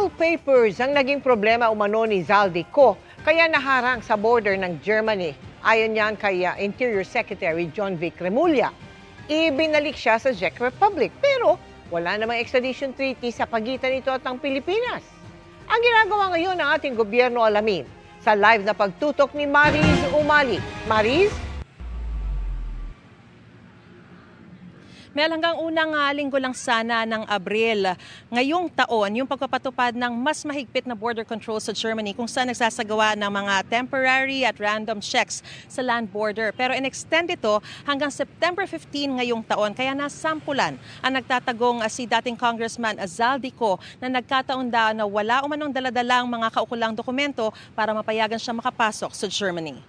Travel papers ang naging problema umano ni Zaldico, kaya naharang sa border ng Germany. Ayon niyan kay Interior Secretary John Vic Remulla. Ibinalik siya sa Czech Republic pero wala namang extradition treaty sa pagitan nito at ng Pilipinas. Ang ginagawa ngayon ng ating gobyerno, alamin sa live na pagtutok ni Mariz Umali. Mariz? Mel, hanggang unang linggo lang sana ng Abril ngayong taon, yung pagpapatupad ng mas mahigpit na border control sa Germany kung saan nagsasagawa ng mga temporary at random checks sa land border. Pero in-extend ito hanggang September 15 ngayong taon. Kaya nasampulan ang nagtatagong si dating Congressman Zaldico na nagkataon daw na wala umanong daladalang mga kaukulang dokumento para mapayagan siya makapasok sa Germany.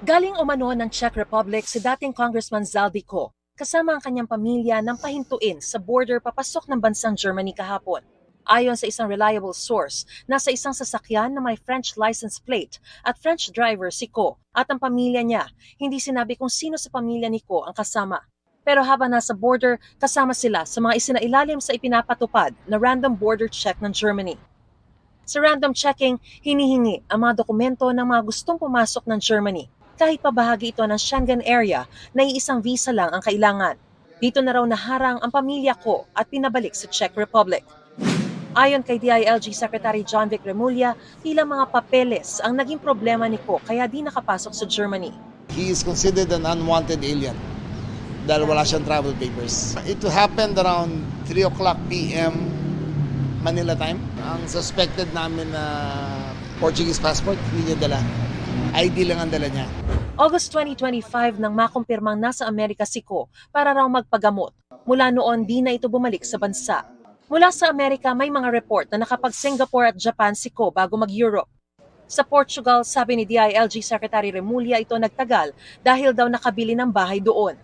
Galing umano ng Czech Republic si dating Congressman Zaldico kasama ang kanyang pamilya nang pahintuin sa border papasok ng bansang Germany kahapon. Ayon sa isang reliable source, nasa isang sasakyan na may French license plate at French driver si Ko at ang pamilya niya. Hindi sinabi kung sino sa pamilya ni Ko ang kasama. Pero habang nasa border, kasama sila sa mga isinailalim sa ipinapatupad na random border check ng Germany. Sa random checking, hinihingi ang mga dokumento ng mga gustong pumasok ng Germany. Kahit pa bahagi ito ng Schengen area na iisang visa lang ang kailangan. Dito na raw naharang ang pamilya Ko at pinabalik sa Czech Republic. Ayon kay DILG Secretary John Vic Remulla, tila mga papeles ang naging problema ni Ko kaya di nakapasok sa Germany. He is considered an unwanted alien dahil wala siyang travel papers. It happened around 3 o'clock p.m. Manila time. Ang suspected namin na Portuguese passport, hindi niya dala. ID lang ang dala niya. August 2025 nang makumpirmang nasa Amerika si Ko para raw magpagamot. Mula noon, di na ito bumalik sa bansa. Mula sa Amerika, may mga report na nakapag-Singapore at Japan si Ko bago mag-Europe. Sa Portugal, sabi ni DILG Secretary Remulla, ito nagtagal dahil daw nakabili ng bahay doon.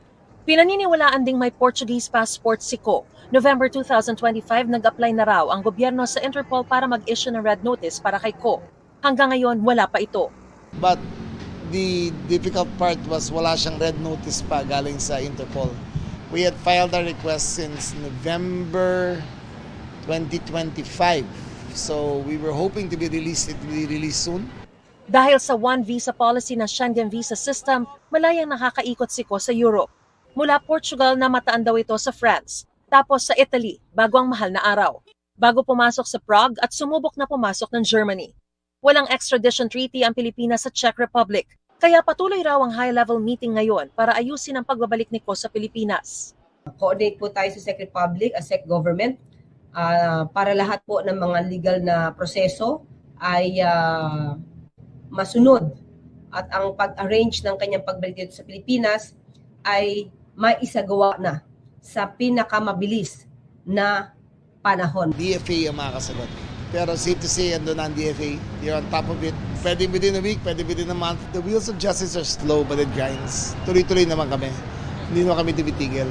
Pinaniniwalaan ding may Portuguese passport si Ko. November 2025, nag-apply na raw ang gobyerno sa Interpol para mag-issue ng red notice para kay Ko. Hanggang ngayon, wala pa ito. But the difficult part was wala siyang red notice pa galing sa Interpol. We had filed our request since November 2025. So we were hoping to be released. It will be released soon. Dahil sa one visa policy ng Schengen visa system, malayang nakakaikot si Ko sa Europe. Mula Portugal na mataan daw ito sa France, tapos sa Italy bago ang mahal na araw. Bago pumasok sa Prague at sumubok na pumasok ng Germany. Walang extradition treaty ang Pilipinas sa Czech Republic, kaya patuloy raw ang high-level meeting ngayon para ayusin ang pagbabalik ni Ko sa Pilipinas. Coordinate po tayo sa Czech Republic, as Czech government, para lahat po ng mga legal na proseso ay masunod at ang pag-arrange ng kanyang pagbalik dito sa Pilipinas ay maisagawa na sa pinakamabilis na panahon. DFA ang makakasagot. Pero safe to say, andun ang DFA. You're on top of it. Pwede within a week, pwede within a month. The wheels of justice are slow but it grinds. Tuloy-tuloy naman kami. Hindi naman kami tumitigil.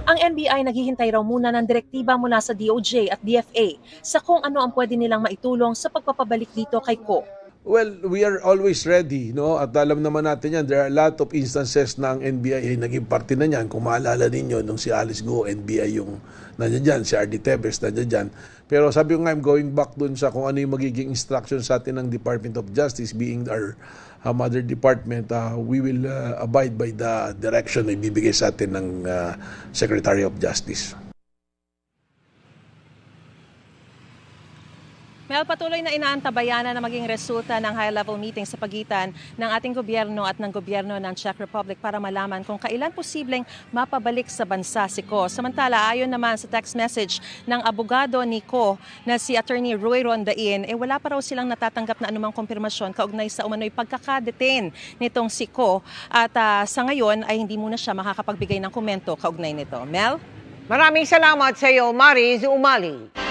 Ang NBI naghihintay raw muna ng direktiba mula sa DOJ at DFA sa kung ano ang pwede nilang maitulong sa pagpapabalik dito kay Ko. Well, we are always ready, no? At alam naman natin yan, there are a lot of instances na ang NBI ay naging parte na niyan. Kung maalala ninyo, nung si Alice Go, NBI yung nandiyan dyan, si R.D. Tevez nandiyan dyan. Pero sabi ko nga, I'm going back dun sa kung ano yung magiging instruction sa atin ng Department of Justice, being our mother department, we will abide by the direction na ibibigay sa atin ng Secretary of Justice. Mel, patuloy na inaantabayanan na maging resulta ng high-level meeting sa pagitan ng ating gobyerno at ng gobyerno ng Czech Republic para malaman kung kailan posibleng mapabalik sa bansa si Ko. Samantala, ayon naman sa text message ng abogado ni Ko na si Attorney Roy Rondain, wala pa raw silang natatanggap na anumang kumpirmasyon kaugnay sa umano'y pagkakadetain nitong si Ko. At sa ngayon ay hindi muna siya makakapagbigay ng komento kaugnay nito. Mel? Maraming salamat sa iyo, Mariz Umali.